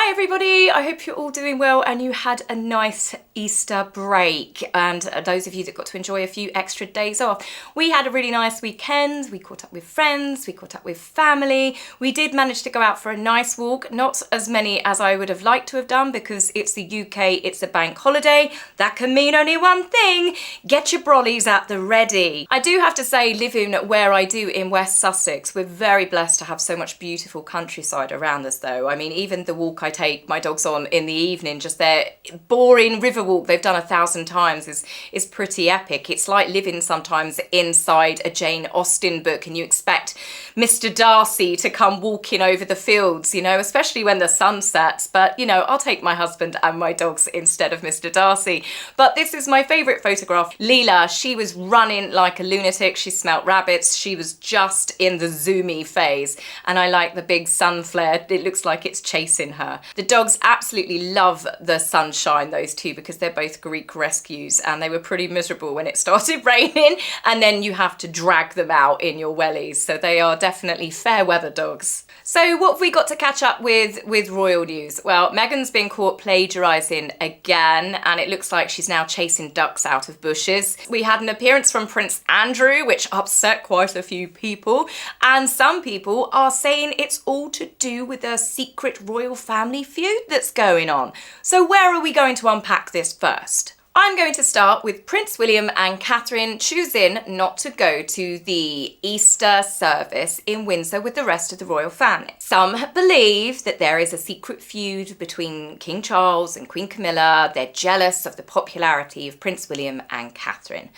Hi everybody, I hope you're all doing well and you had a nice Easter break, and those of you that got to enjoy a few extra days off. We had a really nice weekend, we caught up with friends, we caught up with family. We did manage to go out for a nice walk, not as many as I would have liked to have done because it's the UK, it's a bank holiday. That can mean only one thing: get your brollies at the ready. I do have to say, living where I do in West Sussex, we're very blessed to have so much beautiful countryside around us though. I mean, even the walk I take my dogs on in the evening, just their boring river walk they've done 1,000 times is pretty epic. It's like living sometimes inside a Jane Austen book and you expect Mr. Darcy to come walking over the fields, you know, especially when the sun sets. But, you know, I'll take my husband and my dogs instead of Mr. Darcy. But this is my favourite photograph. Leela, she was running like a lunatic. She smelt rabbits. She was just in the zoomy phase. And I like the big sun flare. It looks like it's chasing her. The dogs absolutely love the sunshine, those two, because they're both Greek rescues and they were pretty miserable when it started raining, and then you have to drag them out in your wellies. So they are definitely fair weather dogs. So what have we got to catch up with royal news? Well, Meghan's been caught plagiarising again, and it looks like she's now chasing ducks out of bushes. We had an appearance from Prince Andrew, which upset quite a few people, and some people are saying it's all to do with a secret royal family feud that's going on. So where are we going to unpack this first? I'm going to start with Prince William and Catherine choosing not to go to the Easter service in Windsor with the rest of the royal family. Some believe that there is a secret feud between King Charles and Queen Camilla. They're jealous of the popularity of Prince William and Catherine.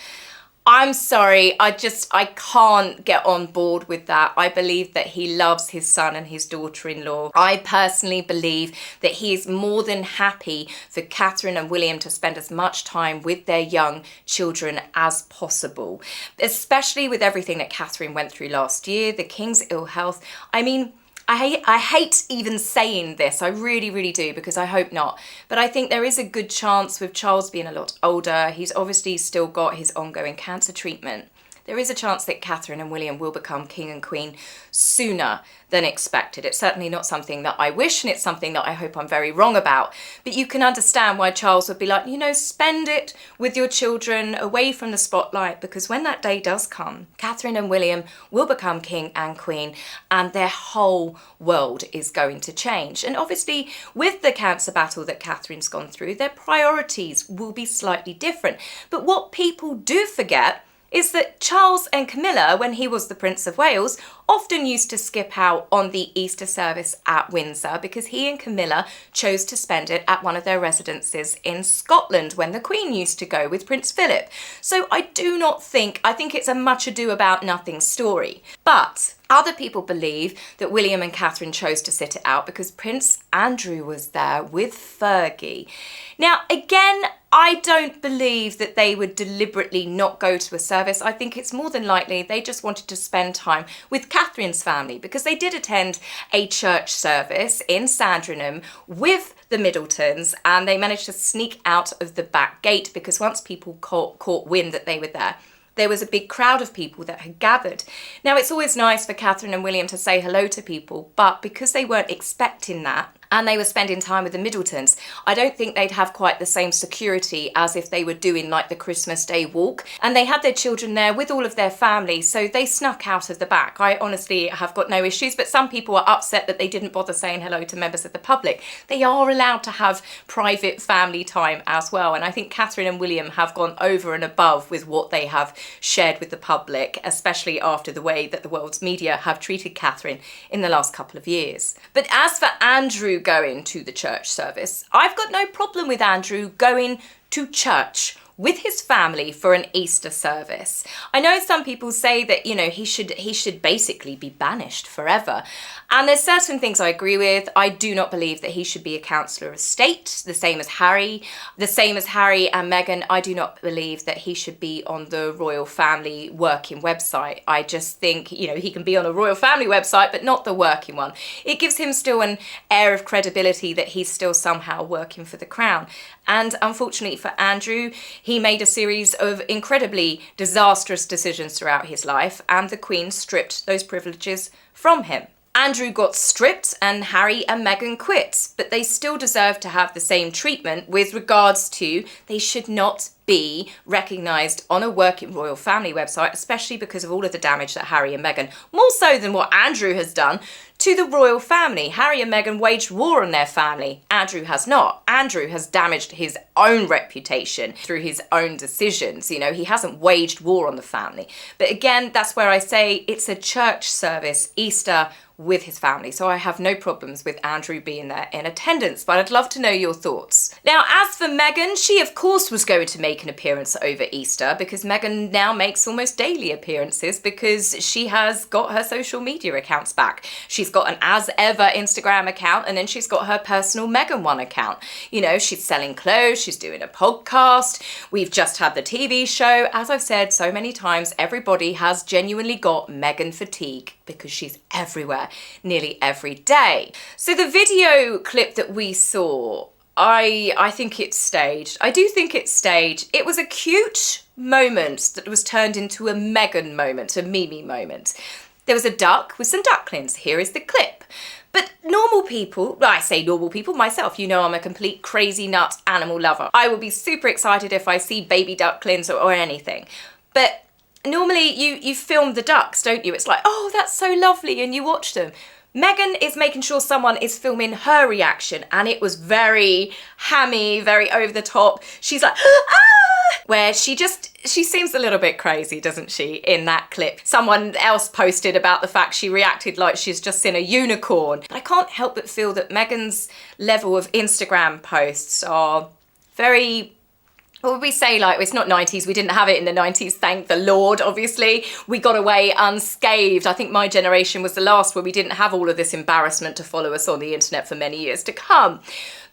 I'm sorry, I can't get on board with that. I believe that he loves his son and his daughter-in-law. I personally believe that he is more than happy for Catherine and William to spend as much time with their young children as possible, especially with everything that Catherine went through last year, the King's ill health. I mean, I hate even saying this, I really, really do, because I hope not. But I think there is a good chance with Charles being a lot older, he's obviously still got his ongoing cancer treatment. There is a chance that Catherine and William will become king and queen sooner than expected. It's certainly not something that I wish, and it's something that I hope I'm very wrong about. But you can understand why Charles would be like, you know, spend it with your children away from the spotlight, because when that day does come, Catherine and William will become king and queen and their whole world is going to change. And obviously with the cancer battle that Catherine's gone through, their priorities will be slightly different. But what people do forget is that Charles and Camilla, when he was the Prince of Wales, often used to skip out on the Easter service at Windsor because he and Camilla chose to spend it at one of their residences in Scotland when the Queen used to go with Prince Philip. So I think it's a much ado about nothing story. But other people believe that William and Catherine chose to sit it out because Prince Andrew was there with Fergie. Now, again, I don't believe that they would deliberately not go to a service. I think it's more than likely they just wanted to spend time with Catherine's family, because they did attend a church service in Sandringham with the Middletons, and they managed to sneak out of the back gate because once people caught wind that they were there was a big crowd of people that had gathered. Now, it's always nice for Catherine and William to say hello to people, but because they weren't expecting that, and they were spending time with the Middletons, I don't think they'd have quite the same security as if they were doing like the Christmas Day walk. And they had their children there with all of their family, so they snuck out of the back. I honestly have got no issues, but some people are upset that they didn't bother saying hello to members of the public. They are allowed to have private family time as well, and I think Catherine and William have gone over and above with what they have shared with the public, especially after the way that the world's media have treated Catherine in the last couple of years. But as for Andrew going to the church service, I've got no problem with Andrew going to church with his family for an Easter service. I know some people say that, you know, he should basically be banished forever. And there's certain things I agree with. I do not believe that he should be a councillor of state, the same as Harry. The same as Harry and Meghan, I do not believe that he should be on the royal family working website. I just think, you know, he can be on a royal family website, but not the working one. It gives him still an air of credibility that he's still somehow working for the crown. And unfortunately for Andrew, he made a series of incredibly disastrous decisions throughout his life, and the Queen stripped those privileges from him. Andrew got stripped and Harry and Meghan quit, but they still deserve to have the same treatment with regards to they should not be recognised on a working royal family website, especially because of all of the damage that Harry and Meghan, more so than what Andrew has done, to the royal family. Harry and Meghan waged war on their family. Andrew has not. Andrew has damaged his own reputation through his own decisions. You know, he hasn't waged war on the family. But again, that's where I say it's a church service, Easter, with his family. So I have no problems with Andrew being there in attendance, but I'd love to know your thoughts. Now, as for Meghan, she of course was going to make an appearance over Easter because Meghan now makes almost daily appearances because she has got her social media accounts back. She's got an As Ever Instagram account and then she's got her personal Meghan One account. You know, she's selling clothes, she's doing a podcast, we've just had the TV show. As I've said so many times, everybody has genuinely got Meghan fatigue because she's everywhere, nearly every day. So the video clip that we saw, I think it's staged. I do think it's staged. It was a cute moment that was turned into a Meghan moment, a Mimi moment. There was a duck with some ducklings. Here is the clip. But normal people, I say normal people, myself, you know I'm a complete crazy nut animal lover. I will be super excited if I see baby ducklings or anything. But normally you film the ducks, don't you? It's like, oh, that's so lovely, and you watch them. Meghan is making sure someone is filming her reaction, and it was very hammy, very over the top. She's like, ah! Where she seems a little bit crazy, doesn't she, in that clip. Someone else posted about the fact she reacted like she's just seen a unicorn. But I can't help but feel that Meghan's level of Instagram posts are very... What would we say, like, it's not 90s, we didn't have it in the 90s, thank the Lord, obviously. We got away unscathed. I think my generation was the last where we didn't have all of this embarrassment to follow us on the internet for many years to come.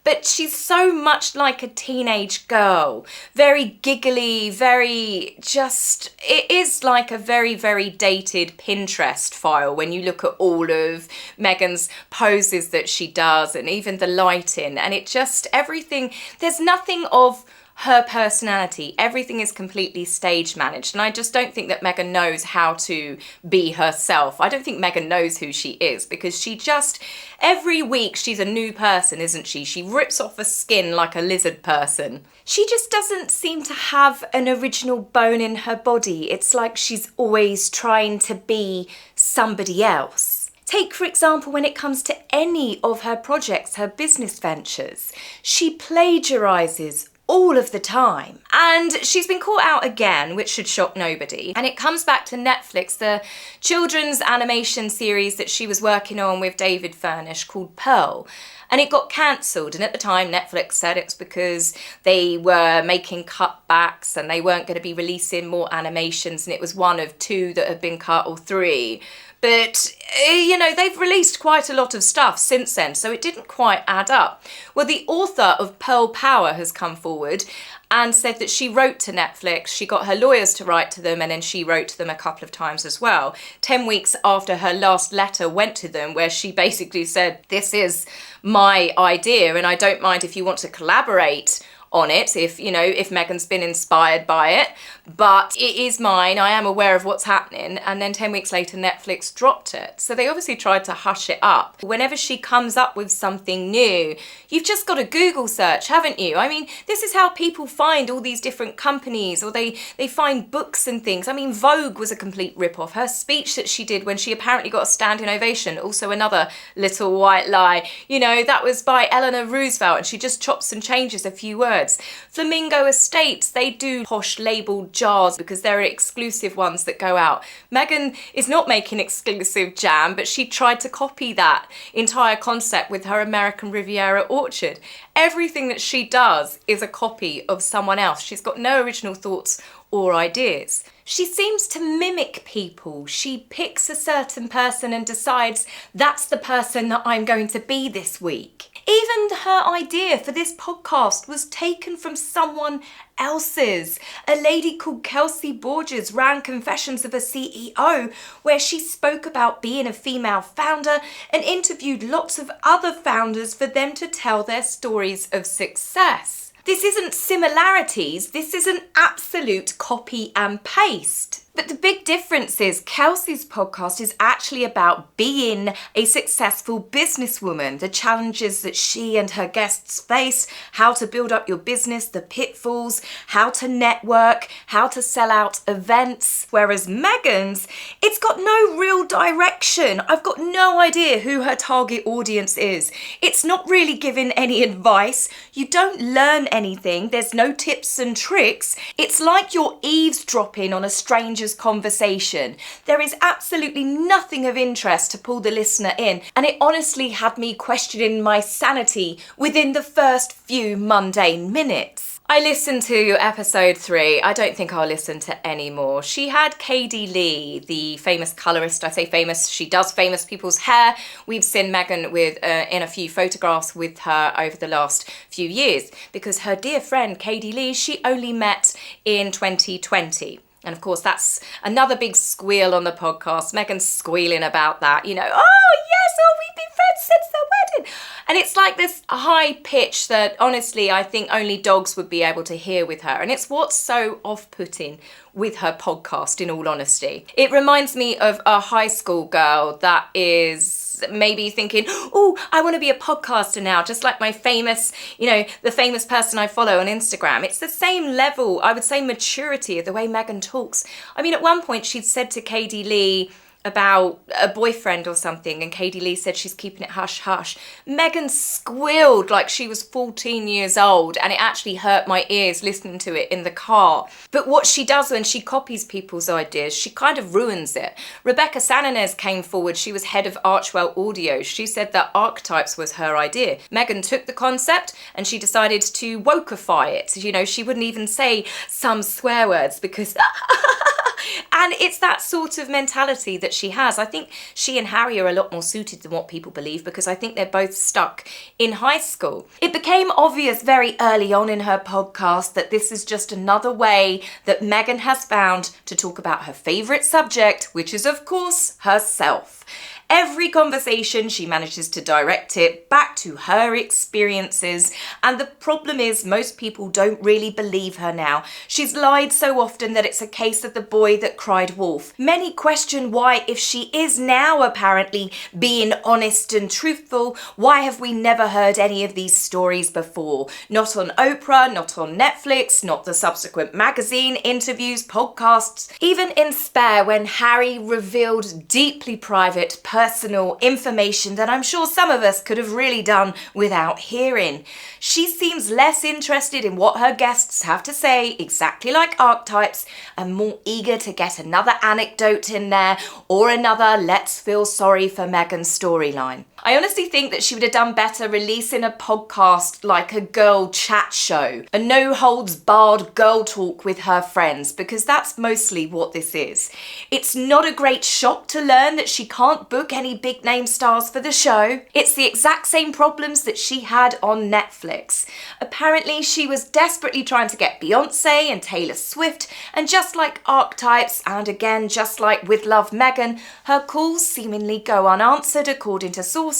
But she's so much like a teenage girl, very giggly, very just, it is like a very, very dated Pinterest file when you look at all of Meghan's poses that she does and even the lighting, and it just, everything, there's nothing of her personality. Everything is completely stage managed, and I just don't think that Meghan knows how to be herself. I don't think Meghan knows who she is because she just, every week she's a new person, isn't she? She rips off her skin like a lizard person. She just doesn't seem to have an original bone in her body. It's like she's always trying to be somebody else. Take, for example, when it comes to any of her projects, her business ventures, she plagiarises all of the time. And she's been caught out again, which should shock nobody. And it comes back to Netflix, the children's animation series that she was working on with David Furnish called Pearl. And it got cancelled. And at the time, Netflix said it's because they were making cutbacks and they weren't going to be releasing more animations. And it was one of 2 that had been cut, or 3. But, you know, they've released quite a lot of stuff since then, so it didn't quite add up. Well, the author of Pearl Power has come forward and said that she wrote to Netflix, she got her lawyers to write to them, and then she wrote to them a couple of times as well. 10 weeks after her last letter went to them, where she basically said, this is my idea, and I don't mind if you want to collaborate on it, if, you know, if Meghan's been inspired by it, but it is mine, I am aware of what's happening. And then 10 weeks later, Netflix dropped it. So they obviously tried to hush it up. Whenever she comes up with something new, you've just got a Google search, haven't you? I mean, this is how people find all these different companies, or they find books and things. I mean, Vogue was a complete rip-off. Her speech that she did when she apparently got a standing ovation, also another little white lie. You know, that was by Eleanor Roosevelt, and she just chops and changes a few words. Flamingo Estates, they do posh labelled jars because there are exclusive ones that go out. Meghan is not making exclusive jam, but she tried to copy that entire concept with her American Riviera orchard. Everything that she does is a copy of someone else. She's got no original thoughts or ideas. She seems to mimic people. She picks a certain person and decides that's the person that I'm going to be this week. Even her idea for this podcast was taken from someone else's. A lady called Kelsey Borges ran Confessions of a CEO, where she spoke about being a female founder and interviewed lots of other founders for them to tell their stories of success. This isn't similarities, this is an absolute copy and paste. But the big difference is Kelsey's podcast is actually about being a successful businesswoman, the challenges that she and her guests face, how to build up your business, the pitfalls, how to network, how to sell out events. Whereas Megan's, it's got no real direction. I've got no idea who her target audience is. It's not really giving any advice. You don't learn anything. There's no tips and tricks. It's like you're eavesdropping on a stranger's conversation. There is absolutely nothing of interest to pull the listener in, and it honestly had me questioning my sanity within the first few mundane minutes. I listened to episode 3. I don't think I'll listen to any more. She had Katie Lee, the famous colourist. I say famous, she does famous people's hair. We've seen Megan in a few photographs with her over the last few years, because her dear friend Katie Lee, she only met in 2020. And of course, that's another big squeal on the podcast. Megan's squealing about that, you know, oh yes, oh, we've been friends since the wedding. And it's like this high pitch that honestly, I think only dogs would be able to hear with her. And it's what's so off-putting with her podcast, in all honesty. It reminds me of a high school girl that is maybe thinking, oh, I want to be a podcaster now, just like my famous, you know, the famous person I follow on Instagram. It's the same level, I would say, maturity of the way Megan talks. I mean, at one point she'd said to Katie Lee about a boyfriend or something, and Katie Lee said she's keeping it hush hush. Megan squealed like she was 14 years old, and it actually hurt my ears listening to it in the car. But what she does when she copies people's ideas, she kind of ruins it. Rebecca Sananez came forward. She was head of Archwell Audio. She said that archetypes was her idea. Megan took the concept and she decided to wokeify it. You know, she wouldn't even say some swear words because and it's that sort of mentality that she has. I think she and Harry are a lot more suited than what people believe, because I think they're both stuck in high school. It became obvious very early on in her podcast that this is just another way that Megan has found to talk about her favourite subject, which is of course herself. Every conversation she manages to direct it back to her experiences, and the problem is most people don't really believe her now. She's lied so often that it's a case of the boy that cried wolf. Many question why, if she is now apparently being honest and truthful, why have we never heard any of these stories before? Not on Oprah, not on Netflix, not the subsequent magazine, interviews, podcasts, even in Spare, when Harry revealed deeply private, personal information that I'm sure some of us could have really done without hearing. She seems less interested in what her guests have to say, exactly like archetypes, and more eager to get another anecdote in there or another let's feel sorry for Megan storyline. I honestly think that she would have done better releasing a podcast like a girl chat show, a no-holds-barred girl talk with her friends, because that's mostly what this is. It's not a great shock to learn that she can't book any big-name stars for the show. It's the exact same problems that she had on Netflix. Apparently, she was desperately trying to get Beyonce and Taylor Swift, and just like archetypes, and again, just like with Love Megan, her calls seemingly go unanswered according to sources.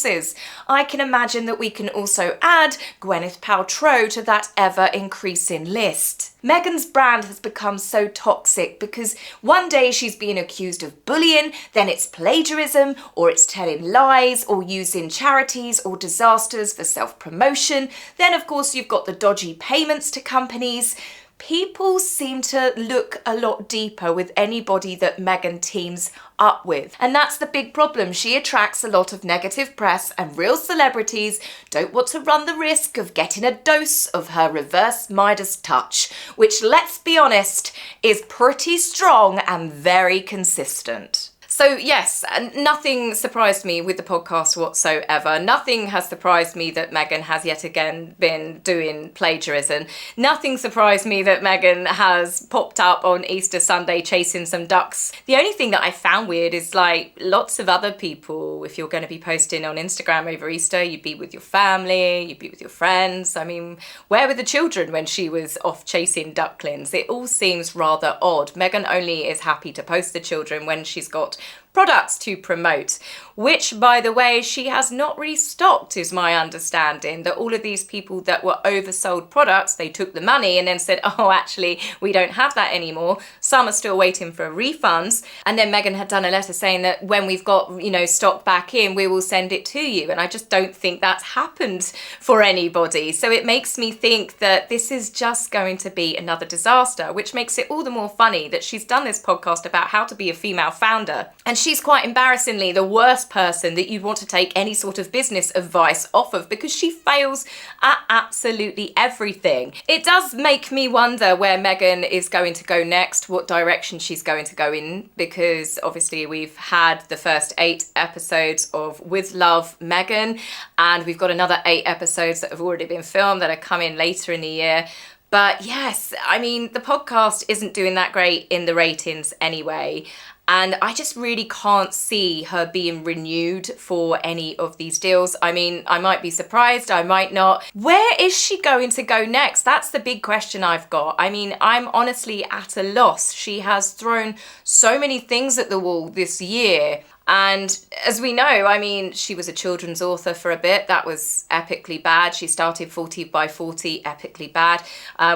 I can imagine that we can also add Gwyneth Paltrow to that ever-increasing list. Megan's brand has become so toxic because one day she's being accused of bullying, then it's plagiarism, or it's telling lies, or using charities or disasters for self-promotion. Then, of course, you've got the dodgy payments to companies. People seem to look a lot deeper with anybody that Megan teams up with. And that's the big problem. She attracts a lot of negative press, and real celebrities don't want to run the risk of getting a dose of her reverse Midas touch, which, let's be honest, is pretty strong and very consistent. So yes, nothing surprised me with the podcast whatsoever. Nothing has surprised me that Megan has yet again been doing plagiarism. Nothing surprised me that Megan has popped up on Easter Sunday chasing some ducks. The only thing that I found weird is, like, lots of other people, if you're going to be posting on Instagram over Easter, you'd be with your family, you'd be with your friends. I mean, where were the children when she was off chasing ducklings? It all seems rather odd. Megan only is happy to post the children when she's got products to promote, which, by the way, she has not really stocked, is my understanding. That all of these people that were oversold products, they took the money and then said, oh, actually, we don't have that anymore. Some are still waiting for refunds. And then Meghan had done a letter saying that when we've got, stock back in, we will send it to you. And I just don't think that's happened for anybody. So it makes me think that this is just going to be another disaster, which makes it all the more funny that she's done this podcast about how to be a female founder. And she's quite embarrassingly the worst person that you'd want to take any sort of business advice off of, because she fails at absolutely everything. It does make me wonder where Meghan is going to go next, what direction she's going to go in, because obviously we've had the first 8 episodes of With Love, Meghan, and we've got another 8 episodes that have already been filmed that are coming later in the year. But yes, I mean, the podcast isn't doing that great in the ratings anyway. And I just really can't see her being renewed for any of these deals. I mean, I might be surprised, I might not. Where is she going to go next? That's the big question I've got. I mean, I'm honestly at a loss. She has thrown so many things at the wall this year. And as we know, I mean, she was a children's author for a bit. That was epically bad. She started 40 by 40, epically bad.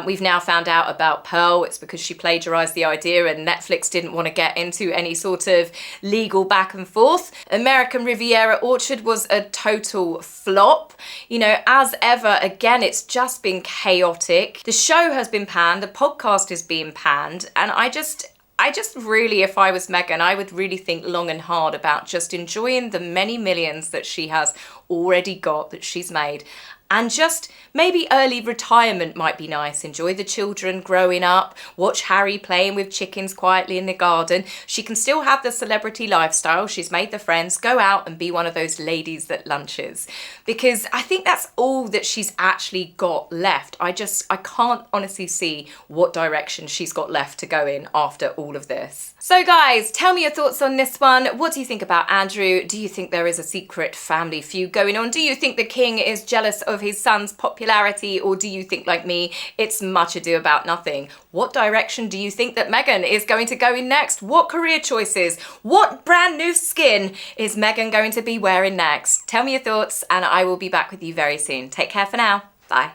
We've now found out about Pearl. It's because she plagiarised the idea and Netflix didn't want to get into any sort of legal back and forth. American Riviera Orchard was a total flop. As ever, again, it's just been chaotic. The show has been panned. The podcast is being panned. And I just really, if I was Meghan, I would really think long and hard about just enjoying the many millions that she has already got, that she's made. And just maybe early retirement might be nice. Enjoy the children growing up. Watch Harry playing with chickens quietly in the garden. She can still have the celebrity lifestyle. She's made the friends. Go out and be one of those ladies at lunches. Because I think that's all that she's actually got left. I can't honestly see what direction she's got left to go in after all of this. So guys, tell me your thoughts on this one. What do you think about Andrew? Do you think there is a secret family feud going on? Do you think the king is jealous of his son's popularity, or do you think, like me, it's much ado about nothing? What direction do you think that Meghan is going to go in next? What career choices? What brand new skin is Meghan going to be wearing next? Tell me your thoughts and I will be back with you very soon. Take care for now. Bye.